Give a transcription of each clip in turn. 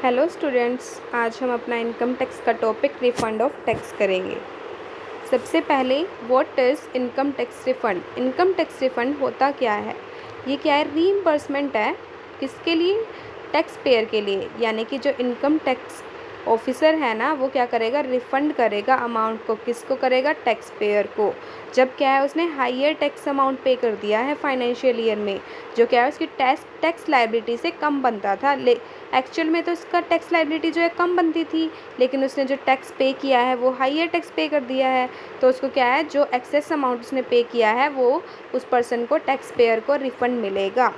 Hello students, आज हम अपना इनकम टैक्स का टॉपिक रिफंड ऑफ टैक्स करेंगे। सबसे पहले what is income tax refund. Income tax refund होता क्या है? ये क्या है? रीइंबर्समेंट है। किसके लिए? टैक्स पेयर के लिए। यानी कि जो इनकम टैक्स ऑफिसर है ना, वो क्या करेगा? रिफ़ंड करेगा अमाउंट को। किसको करेगा? टैक्स पेयर को। जब क्या है, उसने हाईयर टैक्स अमाउंट पे कर दिया है फाइनेंशियल ईयर में, जो क्या है उसकी टैक्स लायबिलिटी से कम बनता था। एक्चुअल में तो उसका टैक्स लायबिलिटी जो है कम बनती थी, लेकिन उसने जो टैक्स पे किया है वो हाईयर टैक्स पे कर दिया है। तो उसको क्या है, जो एक्सेस अमाउंट उसने पे किया है वो उस पर्सन को, टैक्स पेयर को रिफ़ंड मिलेगा।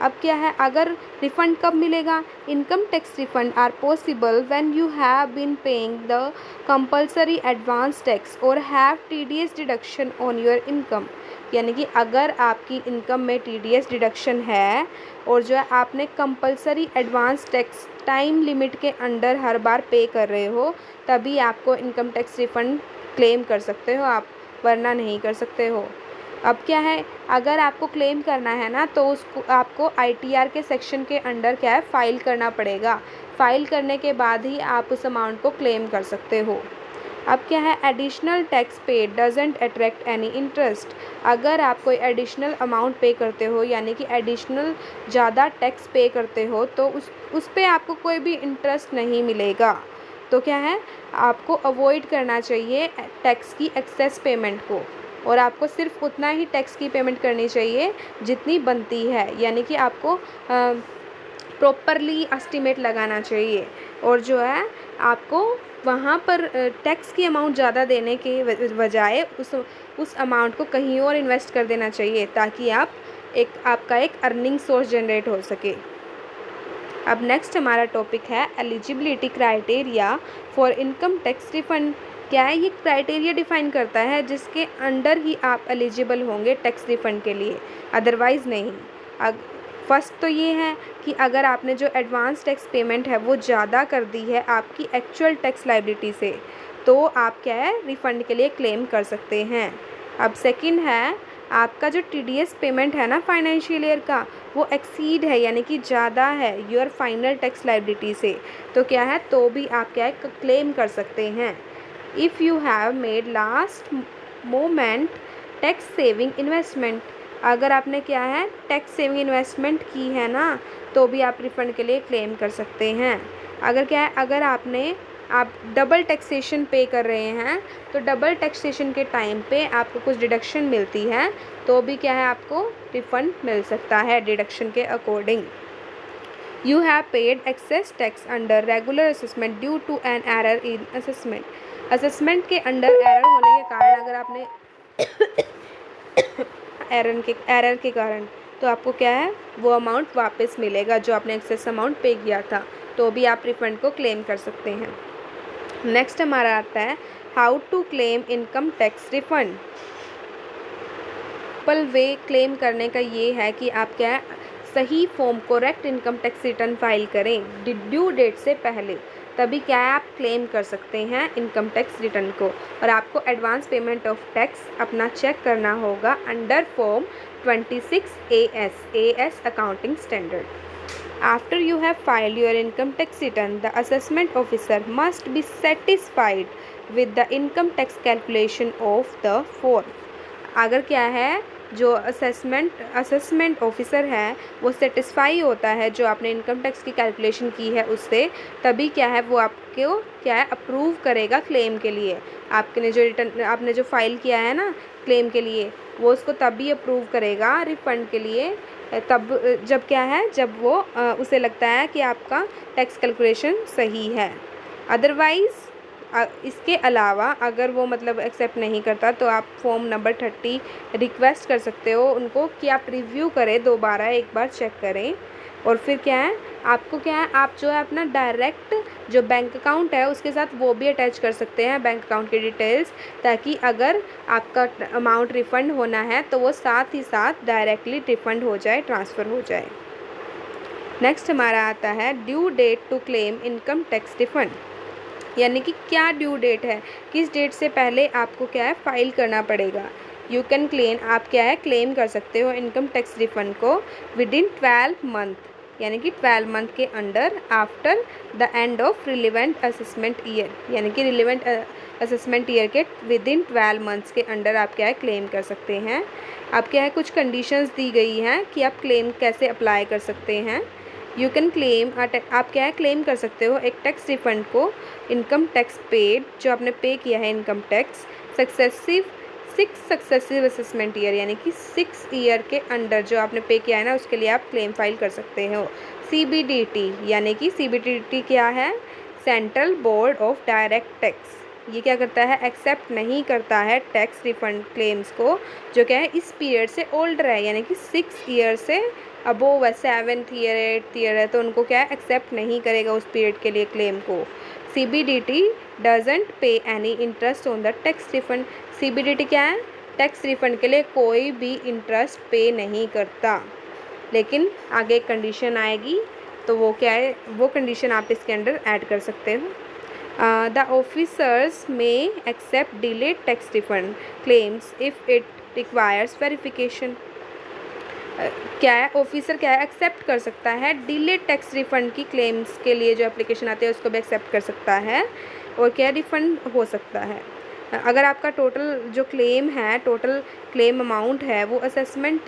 अब क्या है, अगर रिफ़ंड कब मिलेगा? Income tax refund are possible when you have been paying the compulsory advance tax और have TDS deduction on your income. यानी कि अगर आपकी इनकम में टीडीएस डिडक्शन है और जो है आपने compulsory advance tax time limit के अंडर हर बार पे कर रहे हो, तभी आपको इनकम टैक्स रिफ़ंड क्लेम कर सकते हो आप, वरना नहीं कर सकते हो। अब क्या है, अगर आपको क्लेम करना है ना, तो उसको आपको आईटीआर के सेक्शन के अंडर क्या है, फ़ाइल करना पड़ेगा। फ़ाइल करने के बाद ही आप उस अमाउंट को क्लेम कर सकते हो। अब क्या है, additional tax paid doesn't attract any interest. अगर आप कोई एडिशनल अमाउंट पे करते हो, यानी कि एडिशनल ज़्यादा टैक्स पे करते हो, तो उस पे आपको कोई भी इंटरेस्ट नहीं मिलेगा। तो क्या है, आपको अवॉइड करना चाहिए टैक्स की एक्सेस पेमेंट को, और आपको सिर्फ उतना ही टैक्स की पेमेंट करनी चाहिए जितनी बनती है। यानी कि आपको प्रॉपरली एस्टिमेट लगाना चाहिए, और जो है आपको वहाँ पर टैक्स की अमाउंट ज़्यादा देने के बजाय उस अमाउंट को कहीं और इन्वेस्ट कर देना चाहिए, ताकि आपका एक अर्निंग सोर्स जनरेट हो सके। अब नेक्स्ट हमारा टॉपिक है eligibility criteria for income tax refund. क्या है, ये क्राइटेरिया डिफाइन करता है जिसके अंडर ही आप एलिजिबल होंगे टैक्स रिफंड के लिए, अदरवाइज़ नहीं। फर्स्ट तो ये है कि अगर आपने जो एडवांस टैक्स पेमेंट है वो ज़्यादा कर दी है आपकी एक्चुअल टैक्स लायबिलिटी से, तो आप क्या है, रिफ़ंड के लिए क्लेम कर सकते हैं। अब सेकंड है, आपका जो टीडीएस पेमेंट है ना फाइनेंशियल ईयर का, वो एक्सीड है, यानी कि ज़्यादा है योर फाइनल टैक्स लायबिलिटी से, तो क्या है, तो भी आप क्या है, क्लेम कर सकते हैं। If you have made last moment tax saving investment. अगर आपने क्या है, टैक्स सेविंग इन्वेस्टमेंट की है ना, तो भी आप रिफ़ंड के लिए क्लेम कर सकते हैं। अगर क्या है, अगर आप डबल टैक्सेशन पे कर रहे हैं, तो डबल टैक्सेशन के टाइम पे आपको कुछ डिडक्शन मिलती है, तो भी क्या है, आपको रिफ़ंड मिल सकता है डिडक्शन के according. You have paid excess tax under regular assessment due to an error in assessment के अंडर एरर होने के कारण, अगर आपने एरर के कारण, तो आपको क्या है, वो अमाउंट वापस मिलेगा जो आपने एक्सेस अमाउंट पे किया था, तो भी आप रिफ़ंड को क्लेम कर सकते हैं। नेक्स्ट हमारा आता है how to claim income tax refund. Simple way claim करने का ये है कि आप क्या है, सही form correct income tax return file करें ड्यू डेट से पहले, तभी क्या है, आप क्लेम कर सकते हैं इनकम टैक्स रिटर्न को। और आपको एडवांस पेमेंट ऑफ टैक्स अपना चेक करना होगा under form 26 AS accounting standard. After you have filed your income tax return, the assessment officer must be satisfied with the income tax calculation of the form. अगर क्या है, जो assessment officer है वो satisfy होता है जो आपने इनकम टैक्स की कैलकुलेशन की है उससे, तभी क्या है, वो आपको क्या है, अप्रूव करेगा क्लेम के लिए। आपने जो फाइल किया है ना क्लेम के लिए, वो उसको तभी अप्रूव करेगा रिफ़ंड के लिए, तब जब क्या है, जब वो उसे लगता है कि आपका टैक्स कैलकुलेशन सही है। अदरवाइज़ इसके अलावा अगर वो मतलब एक्सेप्ट नहीं करता, तो आप फॉर्म नंबर 30 रिक्वेस्ट कर सकते हो उनको कि आप रिव्यू करें, दोबारा एक बार चेक करें। और फिर क्या है, आपको क्या है, आप जो है अपना डायरेक्ट जो बैंक अकाउंट है उसके साथ वो भी अटैच कर सकते हैं, बैंक अकाउंट की डिटेल्स, ताकि अगर आपका अमाउंट रिफ़ंड होना है तो वो साथ ही साथ डायरेक्टली रिफ़ंड हो जाए, ट्रांसफ़र हो जाए। नेक्स्ट हमारा आता है due date to claim income tax refund. यानी कि क्या ड्यू डेट है, किस डेट से पहले आपको क्या है, फाइल करना पड़ेगा। यू कैन क्लेम, आप क्या है, क्लेम कर सकते हो इनकम टैक्स रिफ़ंड को विदिन 12 मंथ, यानी कि 12 मंथ के under after the end of relevant assessment year, यानी कि रिलेवेंट असेसमेंट ईयर के विद इन 12 मंथ्स के अंडर आप क्या है क्लेम कर सकते हैं। आप क्या है कुछ कंडीशंस दी गई हैं कि आप क्लेम कैसे अप्लाई कर सकते हैं। यू कैन क्लेम आप क्या है क्लेम कर सकते हो एक टैक्स रिफंड को, इनकम टैक्स पेड जो आपने पे किया है income tax, six successive assessment year, यानी कि 6 ईयर के अंडर जो आपने पे किया है ना उसके लिए आप क्लेम फाइल कर सकते हो। CBDT, यानी कि CBDT क्या है, central board of direct tax, ये क्या करता है एक्सेप्ट नहीं करता है टैक्स रिफंड क्लेम्स को जो क्या है इस पीरियड से ओल्डर है, यानी कि 6 ईयर से अबोव है, 7th ईयर 8th ईयर है, तो उनको क्या है एक्सेप्ट नहीं करेगा उस पीरियड के लिए क्लेम को। CBDT डजेंट पे any interest on the tax refund, CBDT क्या है टैक्स रिफंड के लिए कोई भी इंटरेस्ट पे नहीं करता। लेकिन आगे एक कंडीशन आएगी तो वो क्या है, वो कंडीशन आप इसके अंडर ऐड कर सकते हो। The officers may accept delayed tax refund claims if it requires verification, क्या है ऑफिसर क्या है एक्सेप्ट कर सकता है डिलेड टैक्स रिफंड की क्लेम्स के लिए जो एप्लीकेशन आती है उसको भी एक्सेप्ट कर सकता है और क्या रिफंड हो सकता है। अगर आपका टोटल जो क्लेम है, टोटल क्लेम अमाउंट है वो असेसमेंट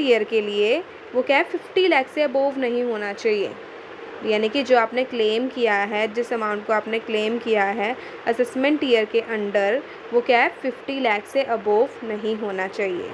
ईयर के लिए वो क्या है 50 लाख से अबोव नहीं होना चाहिए, यानी कि जो आपने क्लेम किया है, जिस अमाउंट को आपने क्लेम किया है असेसमेंट ईयर के अंडर वो क्या है 50 लाख से अबोव नहीं होना चाहिए।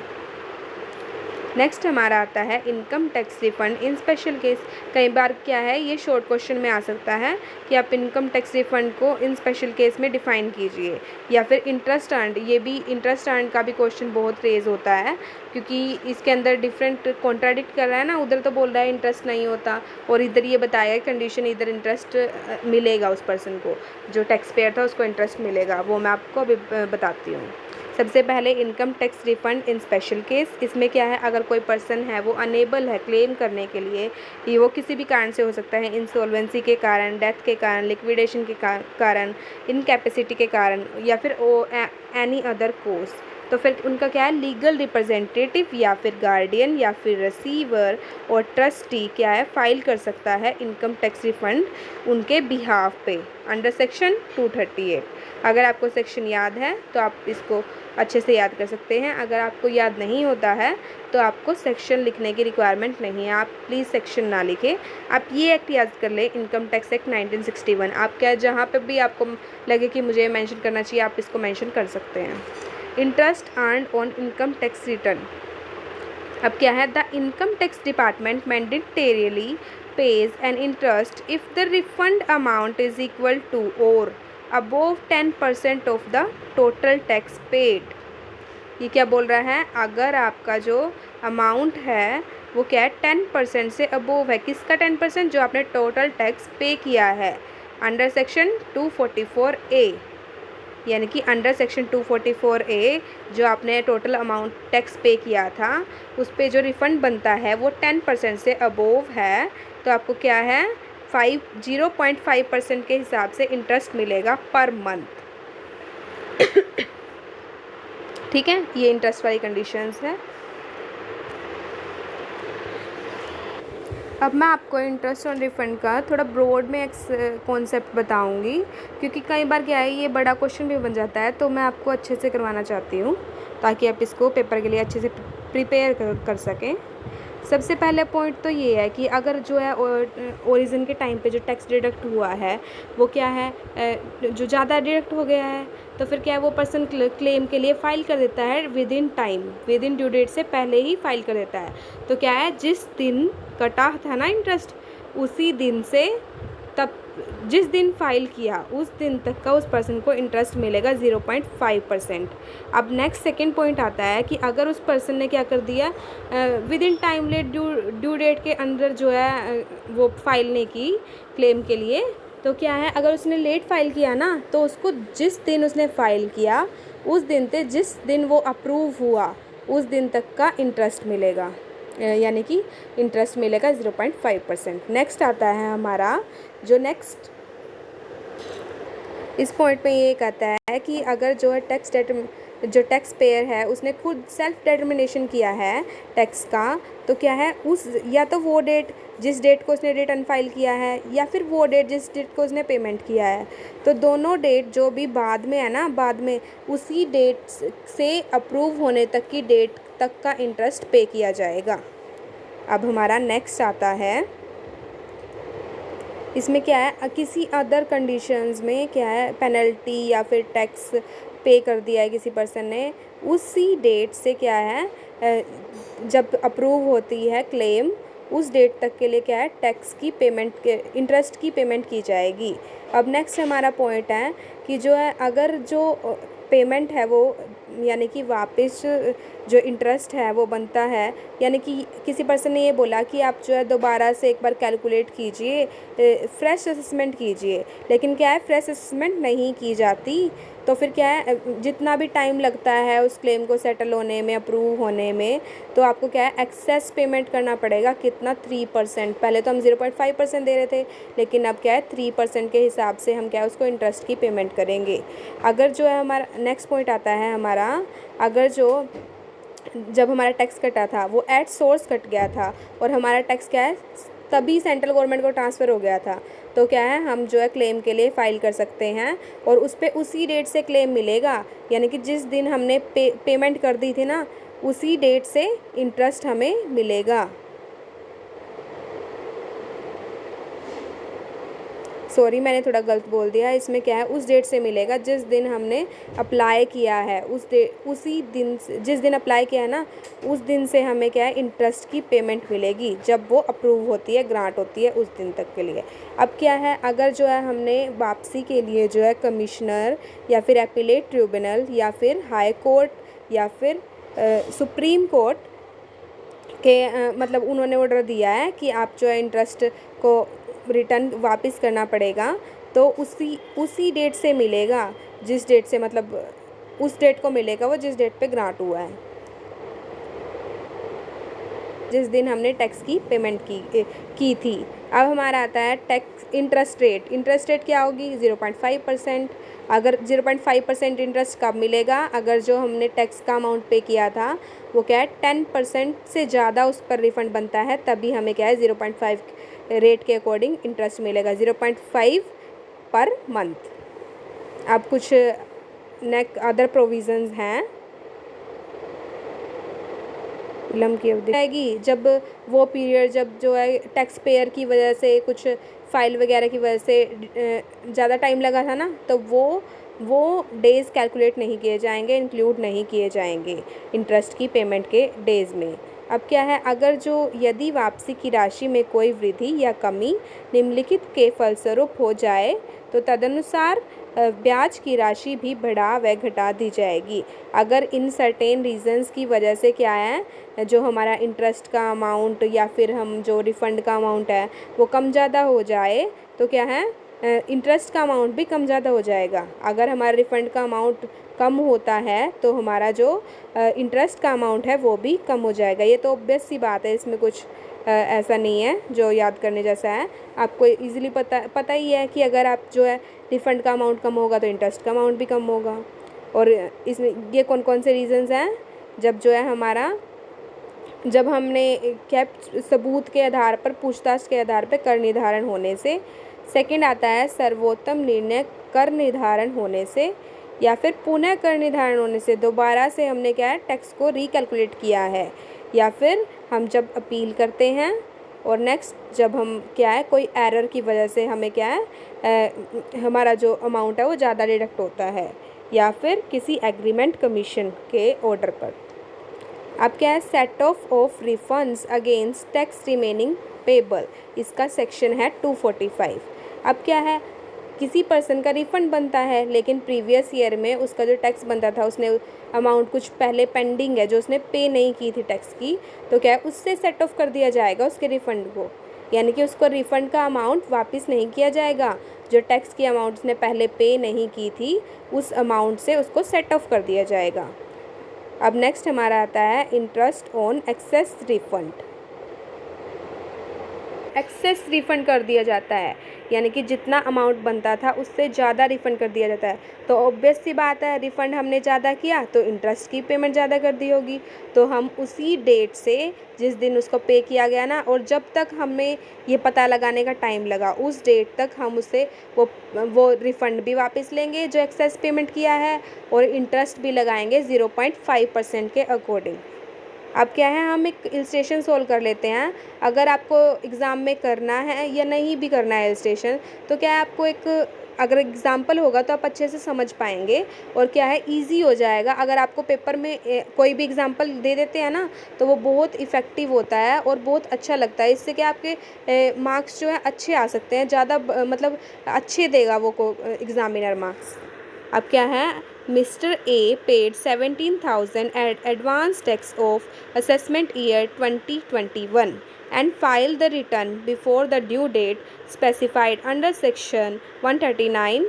नेक्स्ट हमारा आता है इनकम टैक्स रिफंड इन स्पेशल केस। कई बार क्या है ये शॉर्ट क्वेश्चन में आ सकता है कि आप इनकम टैक्स रिफंड को इन स्पेशल केस में डिफ़ाइन कीजिए, या फिर इंटरेस्ट अर्न्ड, ये भी इंटरेस्ट अर्न्ड का भी क्वेश्चन बहुत रेज होता है क्योंकि इसके अंदर डिफरेंट कॉन्ट्राडिक्ट कर रहा है ना, उधर तो बोल रहा है इंटरेस्ट नहीं होता और इधर ये बताया कंडीशन इधर इंटरेस्ट मिलेगा उस पर्सन को, जो टैक्स पेयर था उसको इंटरेस्ट मिलेगा, वो मैं आपको अभी बताती हूँ। सबसे पहले इनकम टैक्स रिफंड इन स्पेशल केस, इसमें क्या है अगर कोई पर्सन है वो अनेबल है क्लेम करने के लिए, ये वो किसी भी कारण से हो सकता है, इंसॉल्वेंसी के कारण, डेथ के कारण, लिक्विडेशन के कारण, इनकैपेसिटी के कारण या फिर एनी अदर कोज, तो फिर उनका क्या है लीगल रिप्रेजेंटेटिव या फिर गार्डियन या फिर रिसीवर और ट्रस्टी क्या है फाइल कर सकता है इनकम टैक्स रिफंड उनके बिहाफ पे अंडर सेक्शन 238। अगर आपको सेक्शन याद है तो आप इसको अच्छे से याद कर सकते हैं, अगर आपको याद नहीं होता है तो आपको सेक्शन लिखने की रिक्वायरमेंट नहीं है, आप प्लीज़ सेक्शन ना लिखें, आप ये एक्ट याद कर लें इनकम टैक्स एक्ट 1961। आप क्या जहाँ पे भी आपको लगे कि मुझे मेंशन करना चाहिए आप इसको मेंशन कर सकते हैं। Interest earned on income tax return, अब क्या है the income tax department mandatorily pays an interest if the refund amount is equal to और above 10% of the total tax paid. ये क्या बोल रहा है, अगर आपका जो अमाउंट है वो क्या है 10% से अबोव है, किसका 10%, जो आपने टोटल टैक्स पे किया है अंडर सेक्शन 244A, यानी कि अंडर सेक्शन 244A जो आपने टोटल अमाउंट टैक्स पे किया था उस पे जो रिफ़ंड बनता है वो 10% से अबोव है, तो आपको क्या है 0.5% के हिसाब से इंटरेस्ट मिलेगा पर मंथ। ठीक है, ये इंटरेस्ट वाली कंडीशंस है। अब मैं आपको इंटरेस्ट ऑन रिफ़ंड का थोड़ा ब्रॉड में कॉन्सेप्ट बताऊंगी क्योंकि कई बार क्या है ये बड़ा क्वेश्चन भी बन जाता है, तो मैं आपको अच्छे से करवाना चाहती हूँ ताकि आप इसको पेपर के लिए अच्छे से प्रिपेयर कर सकें। सबसे पहले पॉइंट तो ये है कि अगर जो है ओरिजिन के टाइम पे जो टैक्स डिडक्ट हुआ है वो क्या है जो ज़्यादा डिडक्ट हो गया है तो फिर क्या है वो पर्सन क्लेम के लिए फ़ाइल कर देता है within time, within due date से पहले ही फाइल कर देता है। तो क्या है जिस दिन कटा था ना इंटरेस्ट उसी दिन से तब जिस दिन फाइल किया उस दिन तक का उस पर्सन को इंटरेस्ट मिलेगा 0.5%। अब नेक्स्ट सेकंड पॉइंट आता है कि अगर उस पर्सन ने क्या कर दिया within time late due date के अंदर जो है वो फाइल नहीं की क्लेम के लिए, तो क्या है अगर उसने लेट फाइल किया ना तो उसको जिस दिन उसने फाइल किया उस दिन से जिस दिन वो अप्रूव हुआ उस दिन तक का इंटरेस्ट मिलेगा, यानी कि इंटरेस्ट मिलेगा 0.5%। नेक्स्ट आता है हमारा जो नेक्स्ट इस पॉइंट पे ये कहता है कि अगर जो है टैक्स डेट जो टैक्स पेयर है उसने खुद सेल्फ डिटर्मिनेशन किया है टैक्स का, तो क्या है उस या तो वो डेट जिस डेट को उसने रिटर्न फाइल किया है या फिर वो डेट जिस डेट को उसने पेमेंट किया है, तो दोनों डेट जो भी बाद में है ना, बाद में उसी डेट से अप्रूव होने तक की डेट तक का इंटरेस्ट पे किया जाएगा। अब हमारा नेक्स्ट आता है, इसमें क्या है किसी अदर कंडीशंस में क्या है पेनल्टी या फिर टैक्स पे कर दिया है किसी पर्सन ने, उसी डेट से क्या है जब अप्रूव होती है क्लेम उस डेट तक के लिए क्या है टैक्स की पेमेंट के इंटरेस्ट की पेमेंट की जाएगी। अब नेक्स्ट हमारा पॉइंट है कि जो है अगर जो पेमेंट है वो यानी कि वापस जो इंटरेस्ट है वो बनता है, यानी कि किसी पर्सन ने ये बोला कि आप जो है दोबारा से एक बार कैलकुलेट कीजिए, फ्रेश असेसमेंट कीजिए, लेकिन क्या है फ्रेश असेसमेंट नहीं की जाती, तो फिर क्या है जितना भी टाइम लगता है उस क्लेम को सेटल होने में, अप्रूव होने में, तो आपको क्या है एक्सेस पेमेंट करना पड़ेगा। कितना 3%। पहले तो हम 0.5% दे रहे थे, लेकिन अब क्या है 3% के हिसाब से हम क्या है उसको इंटरेस्ट की पेमेंट करेंगे। अगर जो है हमारा नेक्स्ट पॉइंट आता है हमारा, अगर जब हमारा टैक्स कटा था वो एट सोर्स कट गया था और हमारा टैक्स क्या है तभी सेंट्रल गवर्नमेंट को ट्रांसफ़र हो गया था, तो क्या है हम जो है क्लेम के लिए फ़ाइल कर सकते हैं और उस पर उसी डेट से क्लेम मिलेगा, यानी कि जिस दिन हमने पेमेंट कर दी थी ना उसी डेट से इंटरेस्ट हमें मिलेगा। सॉरी मैंने थोड़ा गलत बोल दिया, इसमें क्या है उस डेट से मिलेगा जिस दिन हमने अप्लाई किया है, उसी दिन जिस दिन अप्लाई किया है ना उस दिन से हमें क्या है इंटरेस्ट की पेमेंट मिलेगी, जब वो अप्रूव होती है, ग्रांट होती है उस दिन तक के लिए। अब क्या है अगर जो है हमने वापसी के लिए जो है कमिश्नर या फिर एपीलेट ट्रिब्यूनल या फिर हाई कोर्ट या फिर सुप्रीम कोर्ट के मतलब उन्होंने ऑर्डर दिया है कि आप जो है इंटरेस्ट को रिटर्न वापस करना पड़ेगा, तो उसी डेट से मिलेगा जिस डेट से मतलब उस डेट को मिलेगा वो जिस डेट पे ग्रांट हुआ है, जिस दिन हमने टैक्स की पेमेंट की थी। अब हमारा आता है tax interest rate. Interest rate क्या होगी 0.5%। अगर 0.5% इंटरेस्ट कब मिलेगा, अगर जो हमने टैक्स का अमाउंट पे किया था वो क्या है 10% से ज़्यादा उस पर रिफ़ंड बनता है, तभी हमें क्या है 0.5 रेट के अकॉर्डिंग इंटरेस्ट मिलेगा, 0.5 पर मंथ। अब कुछ अदर प्रोविज़न्स हैं विलम्ब की अवधि आएगी जब वो पीरियड जब जो है टैक्स पेयर की वजह से कुछ फ़ाइल वगैरह की वजह से ज़्यादा टाइम लगा था ना, तो वो डेज़ कैलकुलेट नहीं किए जाएंगे, इंक्लूड नहीं किए जाएंगे इंटरेस्ट की पेमेंट के डेज़ में। अब क्या है अगर यदि वापसी की राशि में कोई वृद्धि या कमी निम्नलिखित के फलस्वरूप हो जाए तो तदनुसार ब्याज की राशि भी बढ़ा व घटा दी जाएगी। अगर इन सर्टेन रीजंस की वजह से क्या है जो हमारा इंटरेस्ट का अमाउंट या फिर हम जो रिफ़ंड का अमाउंट है वो कम ज़्यादा हो जाए, तो क्या है इंटरेस्ट का अमाउंट भी कम ज़्यादा हो जाएगा। अगर हमारा रिफ़ंड का अमाउंट कम होता है तो हमारा जो इंटरेस्ट का अमाउंट है वो भी कम हो जाएगा। ये तो ऑब्वियस सी बात है, इसमें कुछ ऐसा नहीं है जो याद करने जैसा है। आपको इजीली पता ही है कि अगर आप जो है रिफ़ंड का अमाउंट कम होगा तो इंटरेस्ट का अमाउंट भी कम होगा। और इसमें ये कौन कौन से रीज़न्स हैं, जब हमने क्या सबूत के आधार पर, पूछताछ के आधार पर कर निर्धारण होने से। सेकंड आता है सर्वोत्तम निर्णय कर निर्धारण होने से, या फिर पुनः कर निर्धारण होने से, दोबारा से हमने क्या है टैक्स को रिकैलकुलेट किया है, या फिर हम जब अपील करते हैं, और नेक्स्ट जब हम क्या है कोई एरर की वजह से हमें क्या है हमारा जो अमाउंट है वो ज़्यादा डिडक्ट होता है, या फिर किसी एग्रीमेंट कमीशन के ऑर्डर पर। अब क्या है set of refunds against tax remaining payable, इसका सेक्शन है 245। अब क्या है किसी पर्सन का रिफ़ंड बनता है लेकिन प्रीवियस ईयर में उसका जो टैक्स बनता था उसने अमाउंट कुछ पहले पेंडिंग है जो उसने पे नहीं की थी टैक्स की, तो क्या है उससे सेट ऑफ कर दिया जाएगा उसके रिफ़ंड को, यानी कि उसको रिफ़ंड का अमाउंट वापस नहीं किया जाएगा। जो टैक्स की अमाउंट उसने पहले पे नहीं की थी उस अमाउंट से उसको सेट ऑफ कर दिया जाएगा। अब नेक्स्ट हमारा आता है interest on excess refund. Excess refund कर दिया जाता है, यानी कि जितना अमाउंट बनता था उससे ज़्यादा रिफ़ंड कर दिया जाता है। तो ऑब्वियस सी बात है, रिफ़ंड हमने ज़्यादा किया तो इंटरेस्ट की पेमेंट ज़्यादा कर दी होगी। तो हम उसी डेट से जिस दिन उसको पे किया गया ना, और जब तक हमें ये पता लगाने का टाइम लगा उस डेट तक हम उससे वो रिफ़ंड भी वापस लेंगे जो एक्सेस पेमेंट किया है, और इंटरेस्ट भी लगाएंगे 0.5% के अकॉर्डिंग। अब क्या है, हम एक इलस्ट्रेशन सोल्व कर लेते हैं। अगर आपको एग्ज़ाम में करना है या नहीं भी करना है इलस्ट्रेशन, तो क्या है, आपको एक अगर एग्ज़ाम्पल होगा तो आप अच्छे से समझ पाएंगे, और क्या है, ईज़ी हो जाएगा। अगर आपको पेपर में कोई भी एग्ज़ाम्पल दे देते हैं ना, तो वो बहुत इफ़ेक्टिव होता है और बहुत अच्छा लगता है। इससे क्या आपके मार्क्स जो है अच्छे आ सकते हैं, ज़्यादा मतलब अच्छे देगा वो को एग्ज़ामिनर मार्क्स। अब क्या है, mister A paid 17,000 at advance tax of assessment year 2021 and filed the return before the due date specified under section 139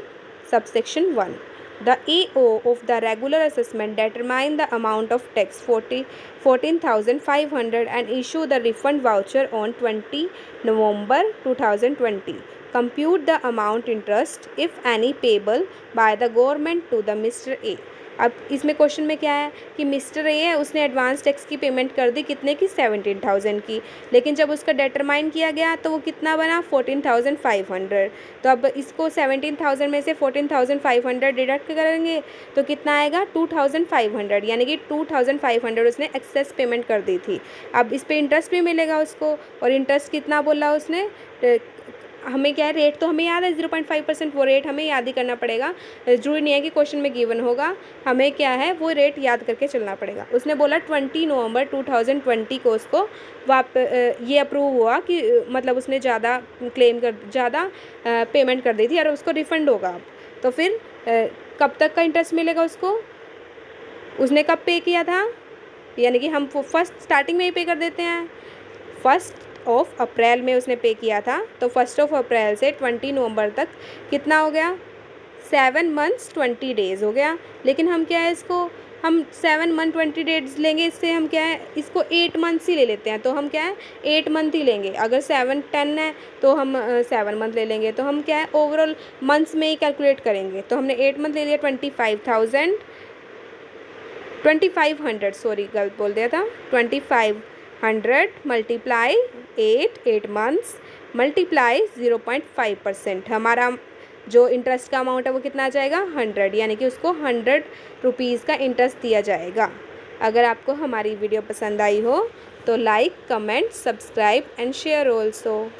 subsection 1. The AO of the regular assessment determined the amount of tax 14,500 and issued the refund voucher on 20 November 2020. Compute the amount interest if any payable by the government to the Mr. A. अब इसमें question में क्या है कि mister A है, उसने advance tax की payment कर दी कितने की, 17,000 की, लेकिन जब उसका डिटरमाइन किया गया तो वो कितना बना, 14,500। तो अब इसको 17,000 में से 14,500 डिडक्ट करेंगे तो कितना आएगा, 2,500, यानी कि 2,500 उसने एक्सेस पेमेंट कर दी थी। अब इस पर इंटरेस्ट भी मिलेगा उसको, और इंटरेस्ट कितना बोला उसने, हमें क्या है, रेट तो हमें याद है 0.5%, वो रेट हमें याद ही करना पड़ेगा। जरूरी नहीं है कि क्वेश्चन में गिवन होगा, हमें क्या है वो रेट याद करके चलना पड़ेगा। उसने बोला 20 नवंबर 2020 को उसको ये अप्रूव हुआ कि मतलब उसने ज़्यादा पेमेंट कर दी थी और उसको रिफ़ंड होगा। अब तो फिर कब तक का इंटरेस्ट मिलेगा उसको, उसने कब पे किया था, यानी कि हम फर्स्ट स्टार्टिंग में ही पे कर देते हैं। 1 अप्रैल में उसने पे किया था, तो 1 अप्रैल से 20 नवंबर तक कितना हो गया, 7 मंथ्स 20 डेज़ हो गया। लेकिन हम क्या है, इसको हम 7 मंथ 20 डेज़ लेंगे, इससे हम क्या है, इसको 8 मंथ्स ही ले लेते हैं। तो हम क्या है 8 मंथ ही लेंगे। अगर 7-10 है तो हम 7 मंथ ले लेंगे। तो हम क्या है ओवरऑल मंथ्स में ही कैलकुलेट करेंगे। तो हमने 8 मंथ ले लिया, 2500 सॉरी गलत बोल दिया था, 2500 मल्टीप्लाई 8 मंथ्स मल्टीप्लाई 0.5%, हमारा जो इंटरेस्ट का अमाउंट है वो कितना आ जाएगा, 100, यानी कि उसको 100 रुपीज़ का इंटरेस्ट दिया जाएगा। अगर आपको हमारी वीडियो पसंद आई हो तो like, comment, subscribe and share also.